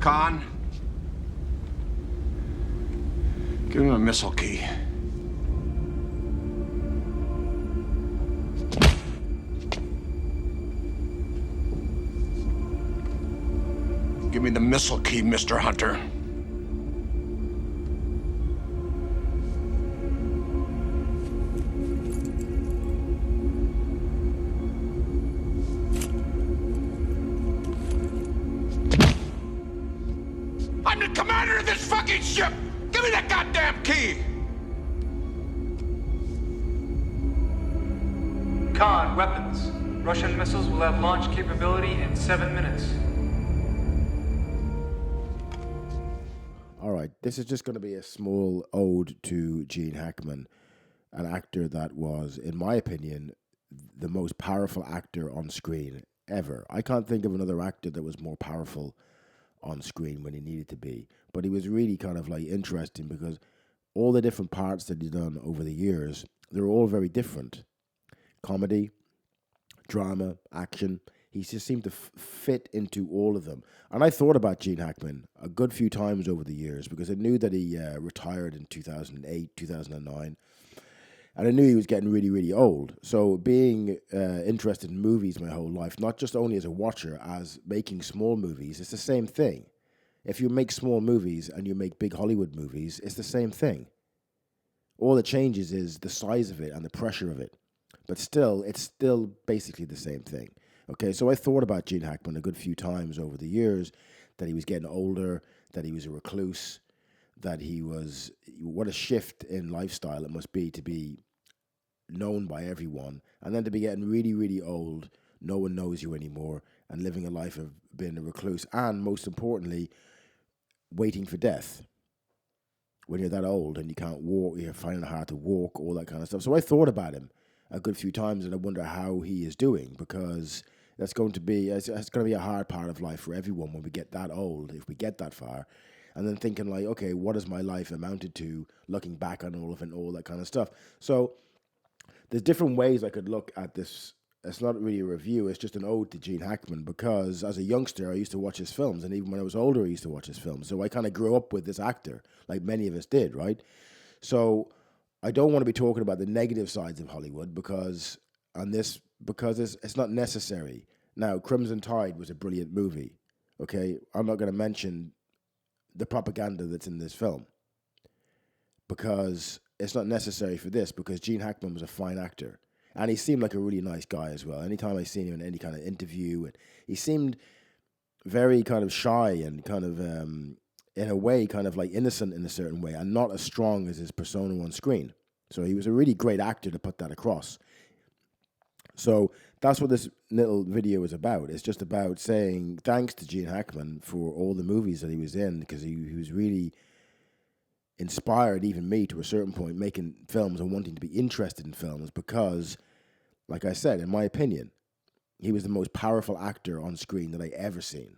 Con. Give him a missile key. Give me the missile key, Mr. Hunter. I'm the commander of this fucking ship! Give me that goddamn key! Khan, weapons. Russian missiles will have launch capability in 7 minutes. All right, this is just going to be a small ode to Gene Hackman, an actor that was, in my opinion, the most powerful actor on screen ever. I can't think of another actor that was more powerful on screen when he needed to be. But he was really kind of like interesting because all the different parts that he'd done over the years, they were all very different. Comedy, drama, action. He just seemed to fit into all of them. And I thought about Gene Hackman a good few times over the years because I knew that he retired in 2008, 2009. And I knew he was getting really, really old. So being interested in movies my whole life, not just only as a watcher, as making small movies, it's the same thing. If you make small movies and you make big Hollywood movies, it's the same thing. All that changes is the size of it and the pressure of it. But still, it's still basically the same thing. Okay, so I thought about Gene Hackman a good few times over the years, that he was getting older, that he was a recluse, that he was, what a shift in lifestyle it must be to be known by everyone, and then to be getting really, really old, no one knows you anymore, and living a life of being a recluse, and most importantly, waiting for death. When you're that old and you can't walk, you're finding it hard to walk, all that kind of stuff. So I thought about him a good few times, and I wonder how he is doing, because it's going to be a hard part of life for everyone when we get that old, if we get that far. And then thinking like, okay, what has my life amounted to, looking back on all of it and all that kind of stuff. So there's different ways I could look at this. It's not really a review, it's just an ode to Gene Hackman, because as a youngster, I used to watch his films, and even when I was older, I used to watch his films. So I kind of grew up with this actor, like many of us did, right? So I don't want to be talking about the negative sides of Hollywood because it's not necessary. Now, Crimson Tide was a brilliant movie, okay? I'm not going to mention the propaganda that's in this film because it's not necessary for this, because Gene Hackman was a fine actor and he seemed like a really nice guy as well. Anytime I seen him in any kind of interview, and he seemed very kind of shy and kind of in a way kind of like innocent in a certain way, and not as strong as his persona on screen. So he was a really great actor to put that across. So that's what this little video is about. It's just about saying thanks to Gene Hackman for all the movies that he was in, because he was really inspired even me to a certain point making films and wanting to be interested in films because, like I said, in my opinion, he was the most powerful actor on screen that I ever seen.